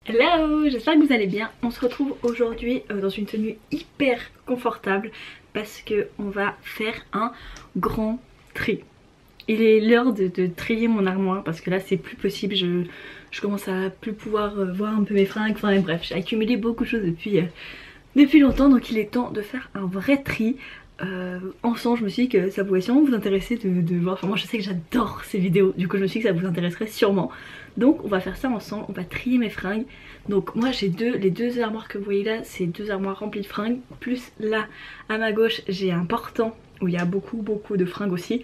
Hello, j'espère que vous allez bien. On se retrouve aujourd'hui dans une tenue hyper confortable parce que on va faire un grand tri. Il est l'heure de trier mon armoire parce que là c'est plus possible, je commence à plus pouvoir voir un peu mes fringues, enfin bref, j'ai accumulé beaucoup de choses depuis longtemps, donc il est temps de faire un vrai tri. Ensemble, je me suis dit que ça pouvait sûrement vous intéresser de voir. Enfin, moi je sais que j'adore ces vidéos, du coup je me suis dit que ça vous intéresserait sûrement. Donc on va faire ça ensemble, on va trier mes fringues. Donc moi j'ai les deux armoires que vous voyez là, c'est deux armoires remplies de fringues. Plus là à ma gauche j'ai un portant où il y a beaucoup de fringues aussi.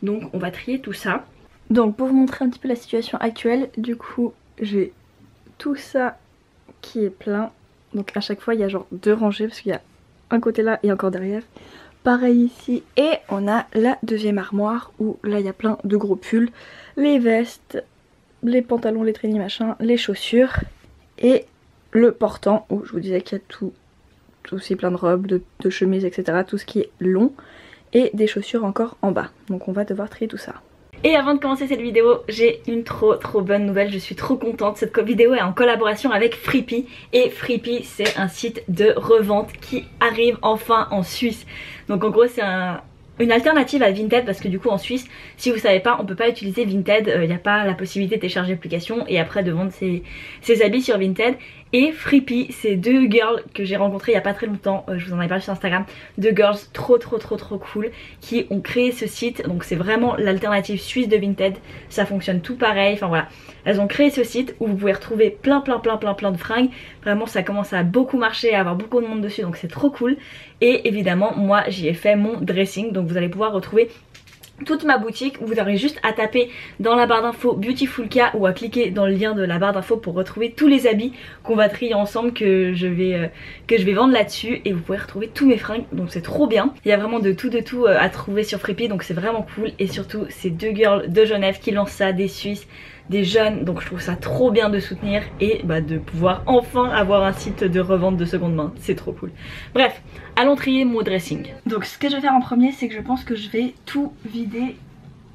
Donc on va trier tout ça. Donc pour vous montrer un petit peu la situation actuelle, du coup j'ai tout ça qui est plein. Donc à chaque fois il y a genre deux rangées parce qu'il y a un côté là et encore derrière. Pareil ici, et on a la deuxième armoire où là il y a plein de gros pulls, les vestes, les pantalons, les trainings machin, les chaussures et le portant où je vous disais qu'il y a tout aussi plein de robes, de chemises etc, tout ce qui est long, et des chaussures encore en bas. Donc on va devoir trier tout ça. Et avant de commencer cette vidéo, j'ai une trop bonne nouvelle, je suis trop contente. Cette vidéo est en collaboration avec Freepy. Et Freepy c'est un site de revente qui arrive enfin en Suisse. Donc en gros c'est une alternative à Vinted, parce que du coup en Suisse, si vous savez pas, on peut pas utiliser Vinted, il n'y a pas la possibilité de télécharger l'application et après de vendre ses habits sur Vinted. Et Freepy, c'est deux girls que j'ai rencontrées il y a pas très longtemps, je vous en avais parlé sur Instagram, deux girls trop cool qui ont créé ce site. Donc c'est vraiment l'alternative suisse de Vinted, ça fonctionne tout pareil, enfin voilà. Elles ont créé ce site où vous pouvez retrouver plein de fringues. Vraiment ça commence à beaucoup marcher, à avoir beaucoup de monde dessus, donc c'est trop cool. Et évidemment moi j'y ai fait mon dressing, donc vous allez pouvoir retrouver toute ma boutique. Vous aurez juste à taper dans la barre d'infos Beautifulka ou à cliquer dans le lien de la barre d'infos pour retrouver tous les habits qu'on va trier ensemble, que je vais vendre là-dessus, et vous pouvez retrouver tous mes fringues, donc c'est trop bien. Il y a vraiment de tout à trouver sur Freepy, donc c'est vraiment cool. Et surtout c'est deux girls de Genève qui lancent ça, des Suisses, des jeunes, donc je trouve ça trop bien de soutenir et de pouvoir enfin avoir un site de revente de seconde main, c'est trop cool. Bref, allons trier mon dressing. Donc ce que je vais faire en premier, c'est que je pense que je vais tout vider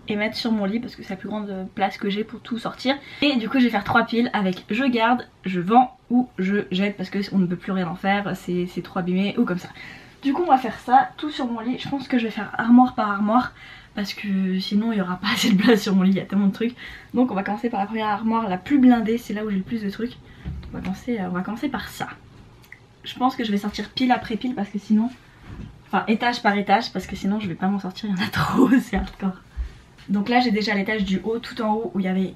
et mettre sur mon lit parce que c'est la plus grande place que j'ai pour tout sortir. Et du coup je vais faire 3 piles avec je garde, je vends ou je jette, parce qu'on ne peut plus rien en faire, c'est trop abîmé ou comme ça. Du coup on va faire ça, tout sur mon lit. Je pense que je vais faire armoire par armoire, parce que sinon il n'y aura pas assez de place sur mon lit, il y a tellement de trucs. Donc on va commencer par la première armoire, la plus blindée, c'est là où j'ai le plus de trucs. On va commencer par ça. Je pense que je vais sortir pile après pile parce que sinon, enfin étage par étage, parce que sinon je vais pas m'en sortir, il y en a trop, c'est hardcore. Donc là j'ai déjà l'étage du haut, tout en haut où il y avait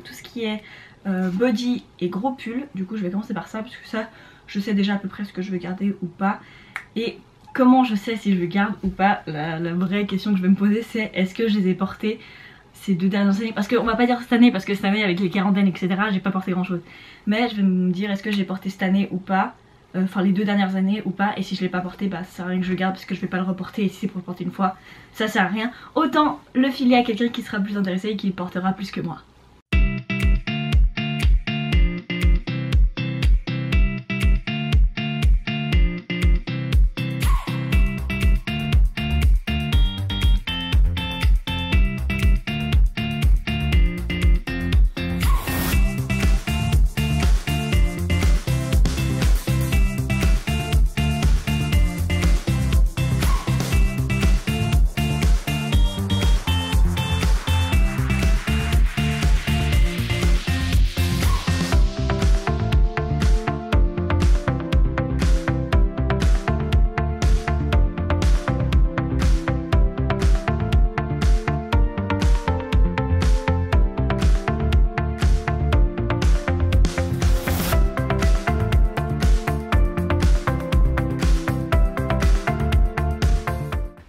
tout ce qui est body et gros pull. Du coup je vais commencer par ça parce que ça je sais déjà à peu près ce que je veux garder ou pas. Et comment je sais si je garde ou pas, la vraie question que je vais me poser c'est est-ce que je les ai portés ces 2 dernières années. Parce qu'on va pas dire cette année, parce que cette année avec les quarantaines etc j'ai pas porté grand chose. Mais je vais me dire est-ce que j'ai porté cette année ou pas, enfin les 2 dernières années ou pas. Et si je l'ai pas porté, ça sert à rien que je le garde parce que je vais pas le reporter. Et si c'est pour le porter une fois, ça sert à rien. Autant le filer à quelqu'un qui sera plus intéressé et qui le portera plus que moi.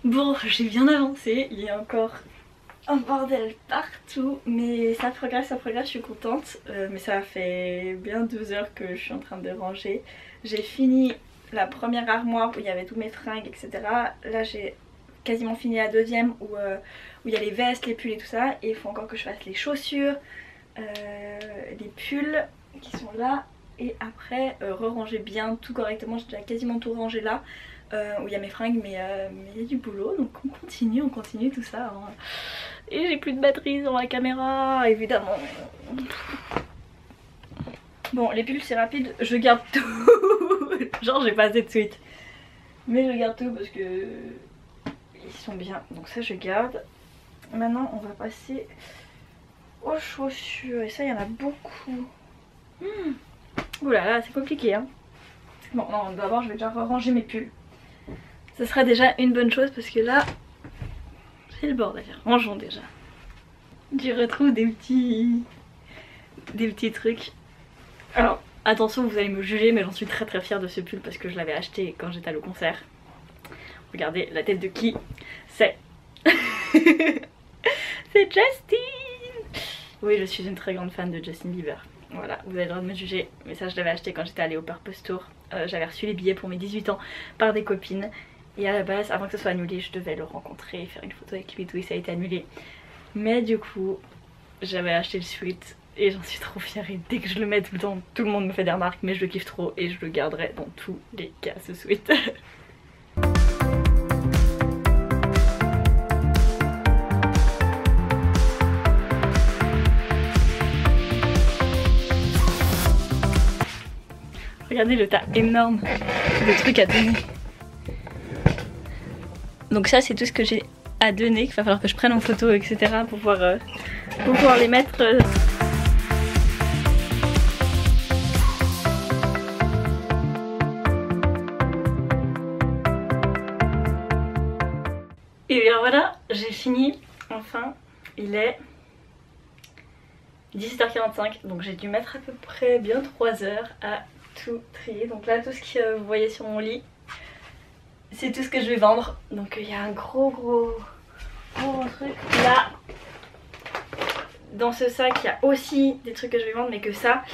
Bon, j'ai bien avancé, il y a encore un bordel partout, mais ça progresse, je suis contente. Mais ça fait bien 2 heures que je suis en train de ranger. J'ai fini la première armoire où il y avait tous mes fringues, etc. Là j'ai quasiment fini la deuxième où il y a les vestes, les pulls et tout ça. Et il faut encore que je fasse les chaussures, les pulls qui sont là. Et après re-ranger bien tout correctement, j'ai déjà quasiment tout rangé là. Où il y a mes fringues, mais il y a du boulot, donc on continue tout ça, hein. Et j'ai plus de batterie sur la caméra évidemment. Bon, les pulls c'est rapide, je garde tout. Genre j'ai pas assez de suite. Mais je garde tout parce que ils sont bien. Donc ça je garde. Maintenant on va passer aux chaussures. Et ça il y en a beaucoup. Oula là c'est compliqué hein. Bon non d'abord je vais déjà ranger mes pulls. Ça sera déjà une bonne chose parce que là c'est le bordel. Rangeons déjà. Je retrouve des petits trucs. Alors attention vous allez me juger mais j'en suis très très fière de ce pull parce que je l'avais acheté quand j'étais allée au concert. Regardez la tête de qui c'est. C'est Justin. Oui je suis une très grande fan de Justin Bieber. Voilà vous avez le droit de me juger mais ça je l'avais acheté quand j'étais allée au Purpose Tour. J'avais reçu les billets pour mes 18 ans par des copines. Et à la base avant que ce soit annulé je devais le rencontrer, faire une photo avec lui et tout et ça a été annulé. Mais du coup j'avais acheté le sweat. Et j'en suis trop fière et dès que je le mets tout le temps, tout le monde me fait des remarques mais je le kiffe trop et je le garderai dans tous les cas ce sweat. Regardez le tas énorme de trucs à donner. Donc ça c'est tout ce que j'ai à donner, qu'il va falloir que je prenne en photo etc. pour pouvoir les mettre... Et bien voilà, j'ai fini, enfin, il est 17h45, donc j'ai dû mettre à peu près bien 3 heures à tout trier. Donc là, tout ce que vous voyez sur mon lit, c'est tout ce que je vais vendre. Donc il y a un gros truc là. Dans ce sac, il y a aussi des trucs que je vais vendre, mais que ça,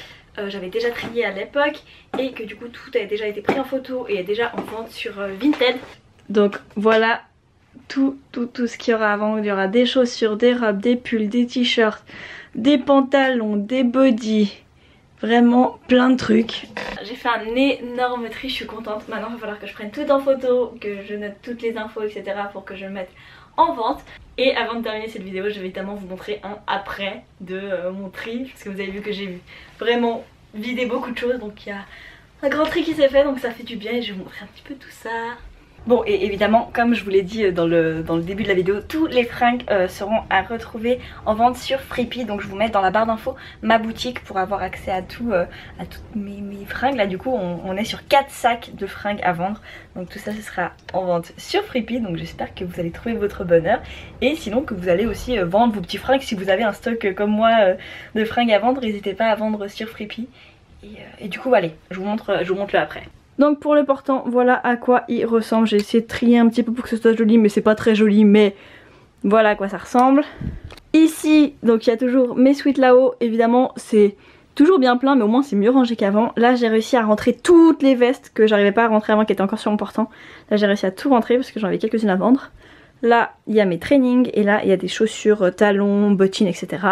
j'avais déjà trié à l'époque et que du coup tout a déjà été pris en photo et est déjà en vente sur Vinted. Donc voilà. Tout ce qu'il y aura à vendre. Il y aura des chaussures, des robes, des pulls, des t-shirts, des pantalons, des bodys, vraiment plein de trucs. J'ai fait un énorme tri, je suis contente. Maintenant il va falloir que je prenne tout en photo, que je note toutes les infos etc. pour que je le mette en vente. Et avant de terminer cette vidéo je vais évidemment vous montrer un après de mon tri, parce que vous avez vu que j'ai vraiment vidé beaucoup de choses. Donc il y a un grand tri qui s'est fait, donc ça fait du bien et je vais vous montrer un petit peu tout ça. Bon et évidemment comme je vous l'ai dit dans le début de la vidéo, tous les fringues seront à retrouver en vente sur Freepie. Donc je vous mets dans la barre d'infos ma boutique pour avoir accès à toutes mes fringues. Là du coup on est sur 4 sacs de fringues à vendre. Donc tout ça ce sera en vente sur Freepie. Donc j'espère que vous allez trouver votre bonheur. Et sinon que vous allez aussi vendre vos petits fringues. Si vous avez un stock comme moi de fringues à vendre, n'hésitez pas à vendre sur Freepie. Et du coup allez, je vous montre le après. Donc pour le portant, voilà à quoi il ressemble. J'ai essayé de trier un petit peu pour que ce soit joli, mais c'est pas très joli, mais voilà à quoi ça ressemble. Ici, donc il y a toujours mes sweats là-haut. Évidemment, c'est toujours bien plein, mais au moins c'est mieux rangé qu'avant. Là, j'ai réussi à rentrer toutes les vestes que j'arrivais pas à rentrer avant, qui étaient encore sur mon portant. Là, j'ai réussi à tout rentrer parce que j'en avais quelques-unes à vendre. Là, il y a mes trainings et là, il y a des chaussures, talons, bottines, etc.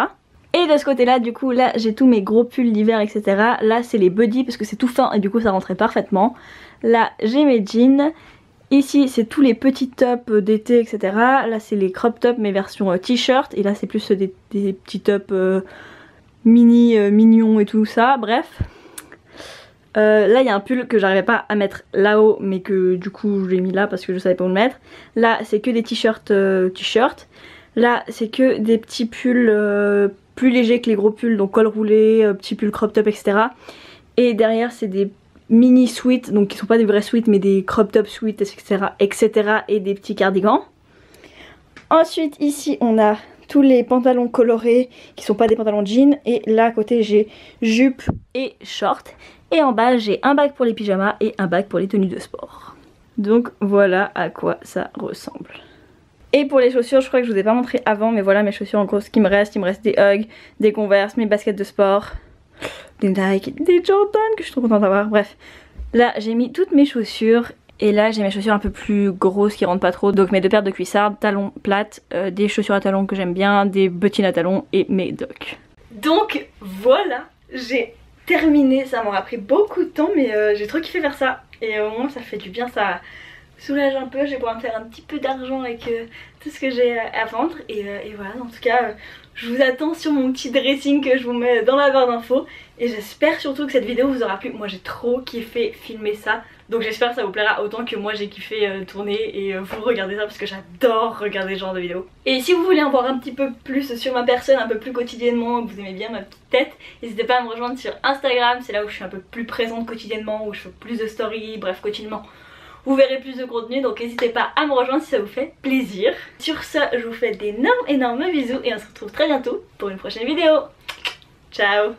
Et de ce côté là du coup là j'ai tous mes gros pulls d'hiver etc. Là c'est les buddies parce que c'est tout fin et du coup ça rentrait parfaitement. Là j'ai mes jeans. Ici c'est tous les petits tops d'été etc. Là c'est les crop tops mais version t-shirt. Et là c'est plus des petits tops mini mignons et tout ça. Bref. Là il y a un pull que j'arrivais pas à mettre là-haut mais que du coup je l'ai mis là parce que je savais pas où le mettre. Là c'est que des t-shirts Là c'est que des petits pulls plus légers que les gros pulls, donc col roulé, petit pull crop top etc. Et derrière c'est des mini sweats, donc qui sont pas des vrais sweats mais des crop top sweats etc. et des petits cardigans. Ensuite ici on a tous les pantalons colorés qui sont pas des pantalons jeans. Et là à côté j'ai jupe et short. Et en bas j'ai un bac pour les pyjamas et un bac pour les tenues de sport. Donc voilà à quoi ça ressemble. Et pour les chaussures, je crois que je vous ai pas montré avant, mais voilà mes chaussures en gros ce qui me reste. Il me reste des Ugg, des Converse, mes baskets de sport, des Nike, des Jordan que je suis trop contente d'avoir. Bref, là j'ai mis toutes mes chaussures. Et là j'ai mes chaussures un peu plus grosses qui rentrent pas trop. Donc mes 2 paires de cuissardes, talons plates, des chaussures à talons que j'aime bien, des bottines à talons et mes docks. Donc voilà, j'ai terminé. Ça m'aura pris beaucoup de temps mais j'ai trop kiffé faire ça. Et au moins ça fait du bien, ça soulage un peu, je vais pouvoir me faire un petit peu d'argent avec tout ce que j'ai à vendre et voilà, en tout cas je vous attends sur mon petit dressing que je vous mets dans la barre d'infos et j'espère surtout que cette vidéo vous aura plu. Moi j'ai trop kiffé filmer ça, donc j'espère que ça vous plaira autant que moi j'ai kiffé tourner et vous regardez ça parce que j'adore regarder ce genre de vidéos. Et si vous voulez en voir un petit peu plus sur ma personne, un peu plus quotidiennement, que vous aimez bien ma petite tête, n'hésitez pas à me rejoindre sur Instagram, c'est là où je suis un peu plus présente quotidiennement, où je fais plus de stories, bref quotidiennement. Vous verrez plus de contenu, donc n'hésitez pas à me rejoindre si ça vous fait plaisir. Sur ce, je vous fais d'énormes bisous et on se retrouve très bientôt pour une prochaine vidéo. Ciao!